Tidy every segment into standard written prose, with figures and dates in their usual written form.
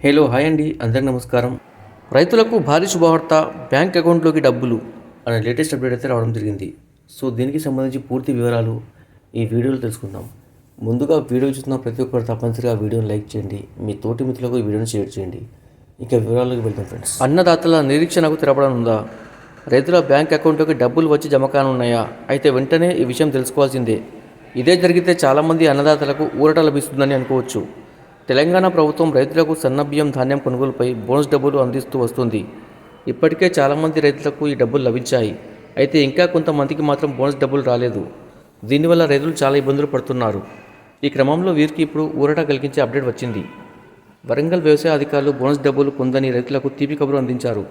Hello hi అండి, అందరికీ నమస్కారం. రైతులకు భారీ శుభవార్త, బ్యాంక్ అకౌంట్లోకి డబ్బులు అనే లేటెస్ట్ అప్డేట్ అయితే రావడం జరిగింది. సో దీనికి సంబంధించి పూర్తి వివరాలు ఈ వీడియోలో తెలుసుకుందాం. ముందుగా వీడియో చూస్తున్న ప్రతి ఒక్కరు తప్పనిసరిగా వీడియోని లైక్ చేయండి, మీ తోటి మిత్రులకు ఈ వీడియోని షేర్ చేయండి. ఇక వివరాలకు వెళ్దాం ఫ్రెండ్స్. అన్నదాతల నిరీక్షణకు తెరపడనుందా? రైతుల బ్యాంక్ అకౌంట్లోకి డబ్బులు వచ్చి జమ కానున్నాయా? అయితే వెంటనే ఈ విషయం తెలుసుకోవాల్సిందే. ఇదే జరిగితే చాలామంది అన్నదాతలకు ఊరట లభిస్తుందని అనుకోవచ్చు. తెలంగాణ ప్రభుత్వం రైతులకు సన్నబియ్యం ధాన్యం కొనుగోలుపై బోనస్ డబ్బులు అందిస్తూ వస్తుంది. ఇప్పటికే చాలామంది రైతులకు ఈ డబ్బులు లభించాయి. అయితే ఇంకా కొంతమందికి మాత్రం బోనస్ డబ్బులు రాలేదు. దీనివల్ల రైతులు చాలా ఇబ్బందులు పడుతున్నారు. ఈ క్రమంలో వీరికి ఇప్పుడు ఊరట కలిగించే అప్డేట్ వచ్చింది. వరంగల్ వ్యవసాయ అధికారులు బోనస్ డబ్బులు పొందని రైతులకు తీపి కబురు అందించారు.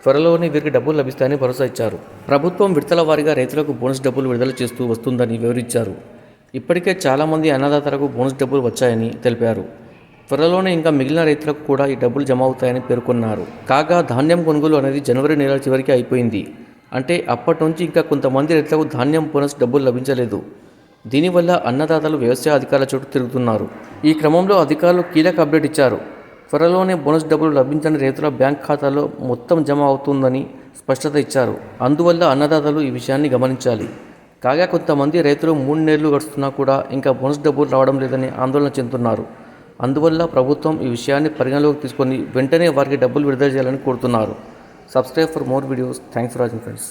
త్వరలోనే వీరికి డబ్బులు లభిస్తాయని భరోసా ఇచ్చారు. ప్రభుత్వం విడతల వారీగా రైతులకు బోనస్ డబ్బులు విడుదల చేస్తూ వస్తుందని వివరించారు. ఇప్పటికే చాలామంది అన్నదాతలకు బోనస్ డబ్బులు వచ్చాయని తెలిపారు. త్వరలోనే ఇంకా మిగిలిన రైతులకు కూడా ఈ డబ్బులు జమ అవుతాయని పేర్కొన్నారు. కాగా ధాన్యం కొనుగోలు అనేది జనవరి నెల చివరికి అయిపోయింది. అంటే అప్పటి నుంచి ఇంకా కొంతమంది రైతులకు ధాన్యం బోనస్ డబ్బులు లభించలేదు. దీనివల్ల అన్నదాతలు వ్యవసాయ అధికారుల చుట్టూ తిరుగుతున్నారు. ఈ క్రమంలో అధికారులు కీలక అప్డేట్ ఇచ్చారు. త్వరలోనే బోనస్ డబ్బులు లభించని రైతుల బ్యాంక్ ఖాతాలో మొత్తం జమ అవుతుందని స్పష్టత ఇచ్చారు. అందువల్ల అన్నదాతలు ఈ విషయాన్ని గమనించాలి. కాగా కొంతమంది రైతులు 3 నెలలు గడుస్తున్నా కూడా ఇంకా బోనస్ డబ్బులు రావడం లేదని ఆందోళన చెందుతున్నారు. అందువల్ల ప్రభుత్వం ఈ విషయాన్ని పరిగణలోకి తీసుకొని వెంటనే వారికి డబ్బులు విడుదల చేయాలని కోరుతున్నారు. Subscribe for more videos. Thanks for watching friends.